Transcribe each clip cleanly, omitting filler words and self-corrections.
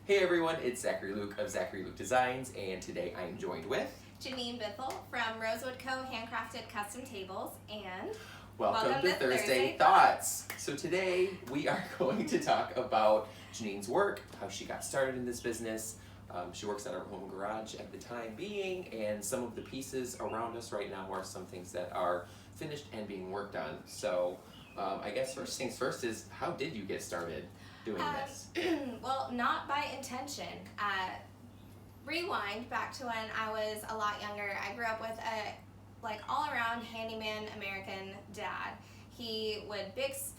Hey everyone, it's Zachary Luke of Zachary Luke Designs, and today I am joined with Janine from Rosewood Co. Handcrafted Custom Tables, and welcome to Thursday Thoughts. So today we are going to talk about Janine's work, how she got started in this business. She works at her home garage at the time being, and some of the pieces around us right now are some things that are finished and being worked on. So I guess first things first is, how did you get started doing this? Well, not by intention. Rewind back to when I was a lot younger. I grew up with a all-around handyman American dad. He would fix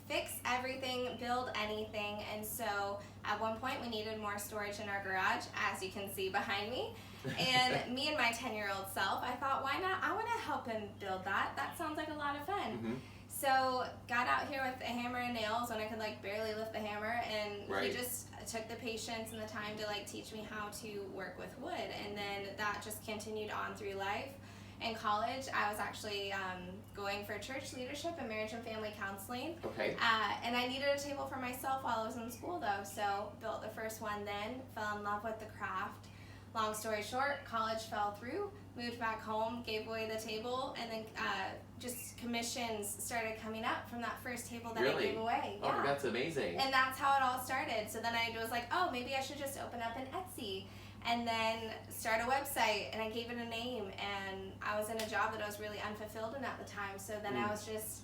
everything, build anything, and so at one point we needed more storage in our garage, as you can see behind me. And me and my 10-year-old self, I thought, why not? I want to help him build that. That sounds like a lot of fun. Mm-hmm. So got out here with a hammer and nails when I could barely lift the hammer, and Right. he just took the patience and the time to teach me how to work with wood, and then that just continued on through life. In college, I was actually going for church leadership and marriage and family counseling. Okay. And I needed a table for myself while I was in school though, so built the first one then, fell in love with the craft. Long story short, college fell through, moved back home, gave away the table, and then just commissions started coming up from that first table that I gave away. Oh, that's amazing. And that's how it all started. So then I was like, oh, maybe I should just open up an Etsy and then start a website, and I gave it a name, and I was in a job that I was really unfulfilled in at the time. So then I was just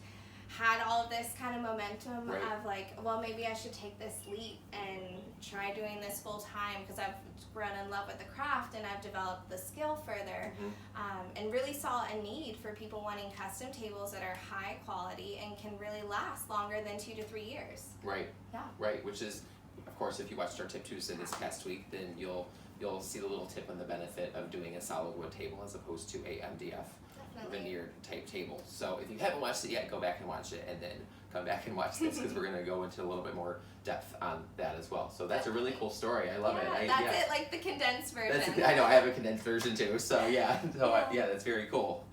had all of this kind of momentum of well, maybe I should take this leap and try doing this full time, because I've grown in love with the craft and I've developed the skill further, and really saw a need for people wanting custom tables that are high quality and can really last longer than 2 to 3 years. Right. Yeah. Right. Which is, of course, if you watched our Tip Tuesday this past week, then you'll see the little tip on the benefit of doing a solid wood table as opposed to a MDF. Veneer type table. So if you haven't watched it yet, go back and watch it, and then come back and watch this, because we're going to go into a little bit more depth on that as well. So that's a really cool story. I love it. That's it, like the condensed version. I know, I have a condensed version too. So yeah, that's very cool.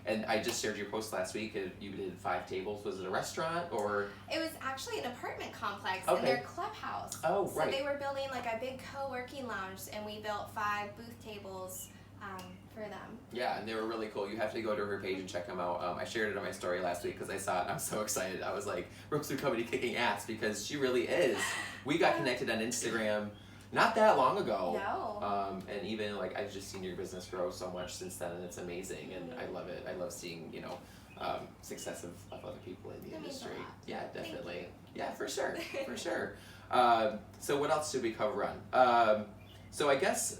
And I just shared your post last week. You did 5 tables. Was it a restaurant or? It was actually an apartment complex in their clubhouse. Oh, right. So they were building a big co-working lounge, and we built 5 booth tables for them. Yeah, and they were really cool. You have to go to her page and check them out. I shared it on my story last week because I saw it and I was so excited. I was like, Rosewood Company kicking ass, because she really is. We got connected on Instagram not that long ago. No. And even I've just seen your business grow so much since then, and it's amazing, and I love it. I love seeing success of other people in the industry. Yeah, definitely. Yeah, for sure, for sure. So what else should we cover on? So I guess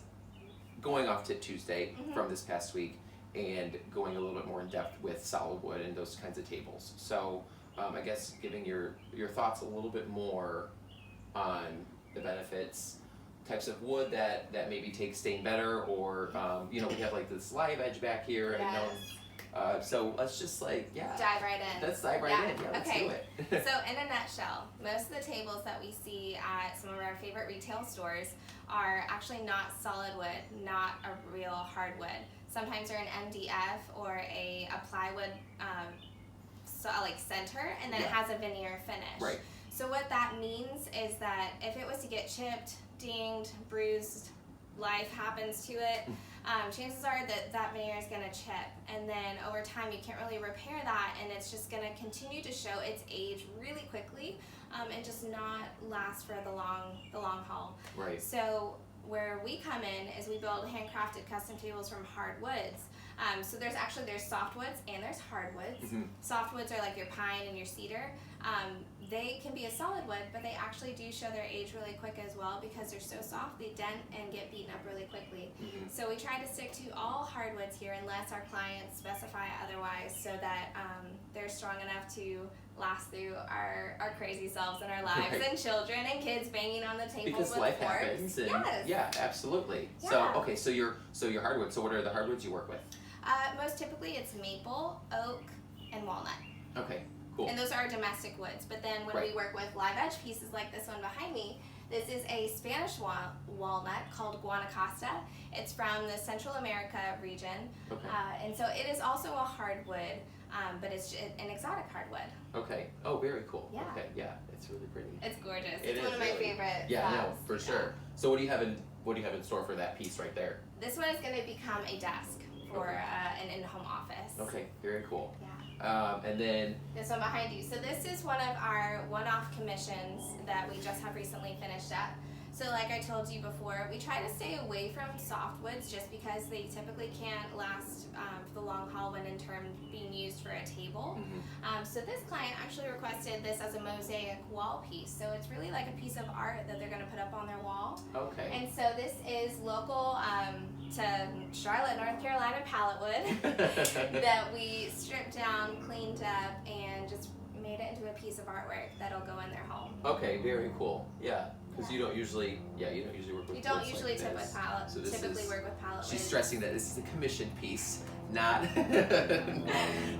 going off Tip Tuesday from this past week and going a little bit more in depth with solid wood and those kinds of tables. So I guess giving your thoughts a little bit more on the benefits, types of wood that maybe take stain better, or we have this live edge back here. Yes. I know. So let's just dive right in. Let's dive right in. Yeah, let's do it. So in a nutshell, most of the tables that we see at some of our favorite retail stores are actually not solid wood, not a real hardwood. Sometimes they're an MDF or a plywood center, and then it has a veneer finish. Right. So what that means is that if it was to get chipped, dinged, bruised, life happens to it, chances are that veneer is going to chip, and then over time you can't really repair that, and it's just going to continue to show its age really quickly, and just not last for the long haul. Right. So where we come in is we build handcrafted custom tables from hardwoods. So there's softwoods and there's hardwoods. Softwoods are like your pine and your cedar. They can be a solid wood, but they actually do show their age really quick as well, because they're so soft they dent and get beaten up really quickly. So we try to stick to all hardwoods here unless our clients specify otherwise, so that they're strong enough to last through our crazy selves and our lives, and children and kids banging on the tables because with life forks. happens. And Yes. Yeah, absolutely. Yeah. So your hardwood. So what are the hardwoods you work with? Most typically it's maple, oak, and walnut. Okay, cool. And those are our domestic woods. But then when we work with live edge pieces like this one behind me, this is a Spanish walnut called Guanacaste. It's from the Central America region. Okay. And so it is also a hardwood. but it's an exotic hardwood. Okay. Oh, very cool. Yeah. Okay. Yeah, it's really pretty. It's gorgeous. It's one of my really. favorite. Yeah, no, flowers. for sure. So what do you have in store for that piece right there? This one is going to become a desk for an in-home office. Okay. Very cool. Yeah. And then This one behind you. So this is one of our one-off commissions that we just have recently finished up. So like I told you before, we try to stay away from softwoods just because they typically can't last for the long haul when in turn being used for a table. So this client actually requested this as a mosaic wall piece. So it's really like a piece of art that they're going to put up on their wall. Okay. And so this is local to Charlotte, North Carolina pallet wood that we stripped down, cleaned up, and just made it into a piece of artwork that'll go in their home. Okay, very cool. Yeah, because you don't usually work with. We don't woods usually like tip this. with pallet. So this typically is, work with pallet. She's wood. stressing that this is a commissioned piece, not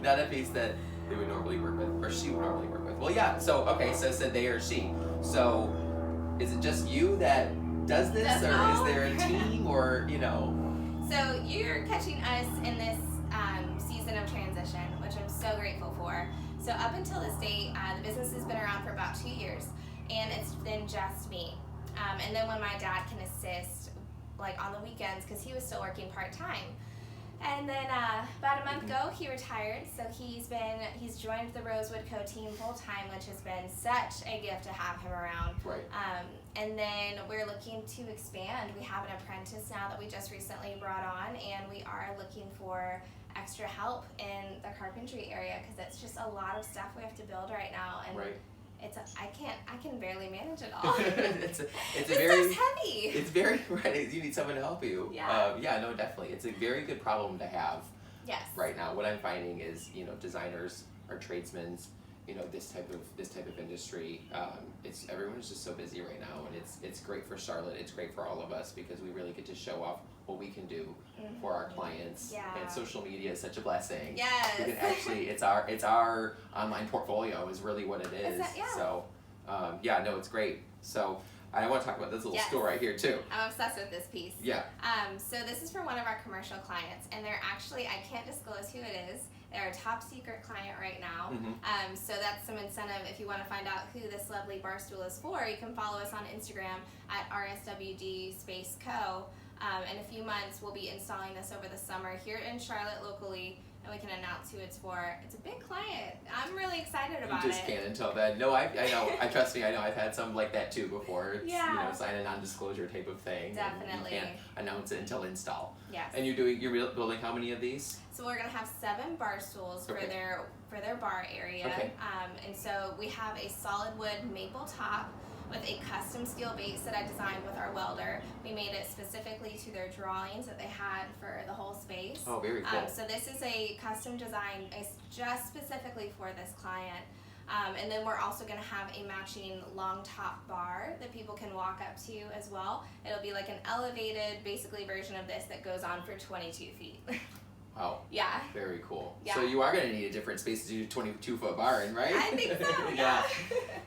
not a piece that they would normally work with, or she would normally work with. Well, yeah. So okay, so it said they or she. So is it just you that does this, or is there a team, or So you're catching us in this season of transition, which I'm so grateful for. So up until this date, the business has been around for about 2 years, and it's been just me. And then when my dad can assist, like on the weekends, because he was still working part-time. And then about a month ago, he retired, so he's joined the Rosewood Co team full-time, which has been such a gift to have him around. Right. And then we're looking to expand. We have an apprentice now that we just recently brought on, and we are looking for extra help in the carpentry area because it's just a lot of stuff we have to build right now, and Right. I can barely manage it all. it's This very stuff's heavy. It's very right. You need someone to help you. Yeah. Yeah. No, definitely. It's a very good problem to have Yes. right now. What I'm finding is, designers or tradesmen, this type of industry. Everyone's just so busy right now, and it's great for Charlotte. It's great for all of us because we really get to show off what we can do for our clients. Yeah. And social media is such a blessing. Yes. We can actually, it's our online portfolio is really what it is. Yeah. So, no, it's great. So, I want to talk about this little Yes. store right here too. I'm obsessed with this piece. Yeah. So this is for one of our commercial clients, and they're actually, I can't disclose who it is. They're a top secret client right now. So that's some incentive. If you want to find out who this lovely bar stool is for, you can follow us on Instagram at rswd_co. In a few months, we'll be installing this over the summer here in Charlotte locally, and we can announce who it's for. It's a big client. I'm really excited about it. You just can't until then. No, I know. I trust me. I know. I've had some like that too before. It's, Yeah. sign a non-disclosure type of thing. Definitely. You can't announce it until install. Yes. And you're building how many of these? So we're gonna have 7 bar stools Okay. for their bar area. Okay. And so we have a solid wood maple top with a custom steel base that I designed with our welder. We made it specifically to their drawings that they had for the whole space. Oh, very cool. So this is a custom design just specifically for this client. And then we're also going to have a matching long top bar that people can walk up to as well. It'll be like an elevated, basically, version of this that goes on for 22 feet. Wow. Yeah. Very cool. Yeah. So you are going to need a different space to do a 22-foot bar in, right? I think so. Yeah.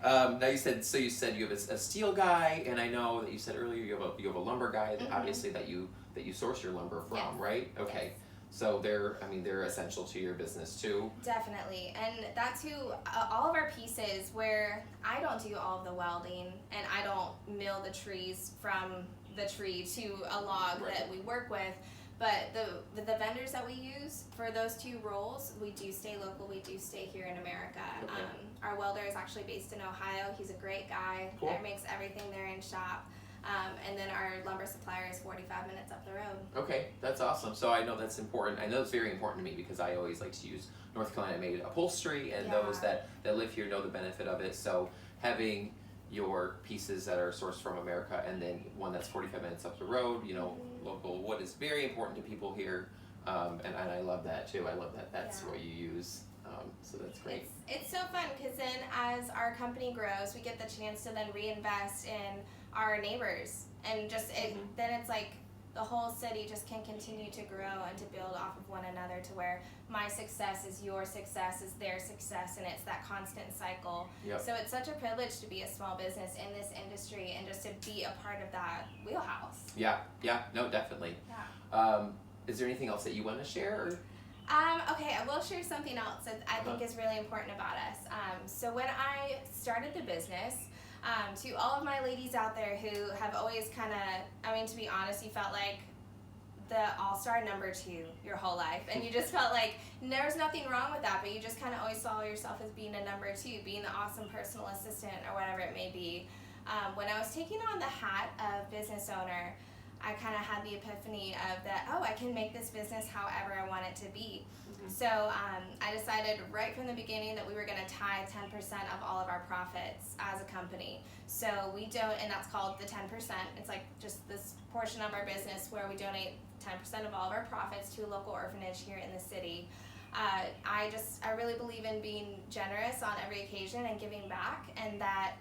Now you said you have a steel guy, and I know that you said earlier you have a lumber guy that obviously that you source your lumber from, Yes. right? Okay. Yes. So they're essential to your business too. Definitely, and that's who all of our pieces where I don't do all of the welding and I don't mill the trees from the tree to a log Right. that we work with. But the vendors that we use for those 2 roles, we do stay local. We do stay here in America. Okay. Our welder is actually based in Ohio. He's a great guy. Cool. That makes everything there in shop. And then our lumber supplier is 45 minutes up the road. Okay, that's awesome. So I know that's important. I know it's very important to me because I always like to use North Carolina made upholstery, and Yeah. those that live here know the benefit of it. So having your pieces that are sourced from America and then one that's 45 minutes up the road, local wood is very important to people here. And I love that too. I love that that's Yeah. what you use. So that's great. It's so fun because then as our company grows, we get the chance to then reinvest in our neighbors, and then it's like the whole city just can continue to grow and to build off of one another to where my success is your success is their success, and it's that constant cycle. Yep. So it's such a privilege to be a small business in this industry and just to be a part of that wheelhouse. Yeah, no, definitely. Yeah. Is there anything else that you want to share? Or? Okay, I will share something else that I think is really important about us. So when I started the business, to all of my ladies out there who have always kind of, I mean, to be honest, you felt like the all-star number 2 your whole life, and you just felt like there's nothing wrong with that, but you just kind of always saw yourself as being a number 2, being the awesome personal assistant or whatever it may be. When I was taking on the hat of business owner, I kind of had the epiphany of that, oh, I can make this business however I want it to be. So I decided right from the beginning that we were going to tie 10% of all of our profits as a company. So we don't, and that's called the 10%. It's like just this portion of our business where we donate 10% of all of our profits to a local orphanage here in the city. I really believe in being generous on every occasion and giving back, and that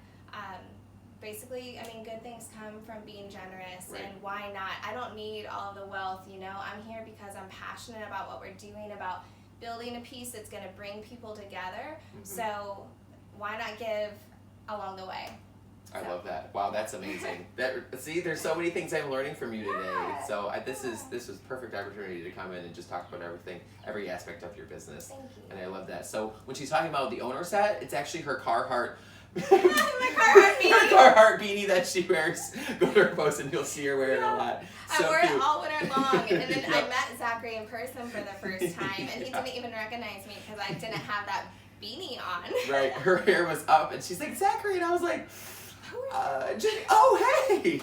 basically, I mean, good things come from being generous, right. And why not? I don't need all of the wealth, you know. I'm here because I'm passionate about what we're doing, about building a piece that's going to bring people together. So why not give along the way? I love that. Wow, that's amazing. See, there's so many things I'm learning from you today. So this was perfect opportunity to come in and just talk about every aspect of your business. Thank you. And I love that. So when she's talking about the owner set, it's actually her Carhartt. My Carhartt beanie. Her Carhartt beanie that she wears. Go to her post and you'll see her wear it a lot. So I wore cute. it all winter long, and then I met Zachary in person for the first time, and he didn't even recognize me because I didn't have that beanie on. Right, her hair was up, and she's like, Zachary, and I was like, Jenny, oh, hey!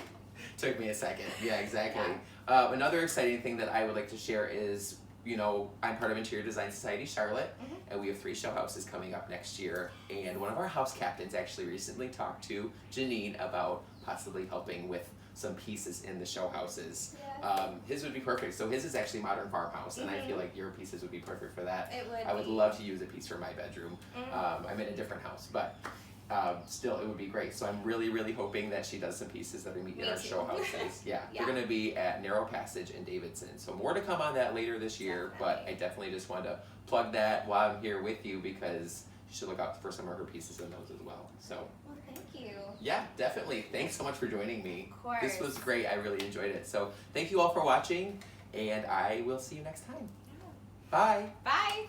Took me a second. Yeah, exactly. Yeah. Another exciting thing that I would like to share is, you know, I'm part of Interior Design Society Charlotte, and we have 3 show houses coming up next year. And one of our house captains actually recently talked to Janine about possibly helping with some pieces in the show houses. Yes. His would be perfect. So his is actually modern farmhouse, and I feel like your pieces would be perfect for that. It would. I would love to use a piece for my bedroom. I'm in a different house, but still, it would be great. So I'm really, really hoping that she does some pieces that we meet in our show houses. Yeah, they're going to be at Narrow Passage in Davidson. So more to come on that later this year, but I definitely just wanted to plug that while I'm here with you because you should look out for some of her pieces in those as well. So. Well, thank you. Yeah, definitely. Thanks so much for joining me. Of course. This was great. I really enjoyed it. So thank you all for watching, and I will see you next time. Yeah. Bye. Bye.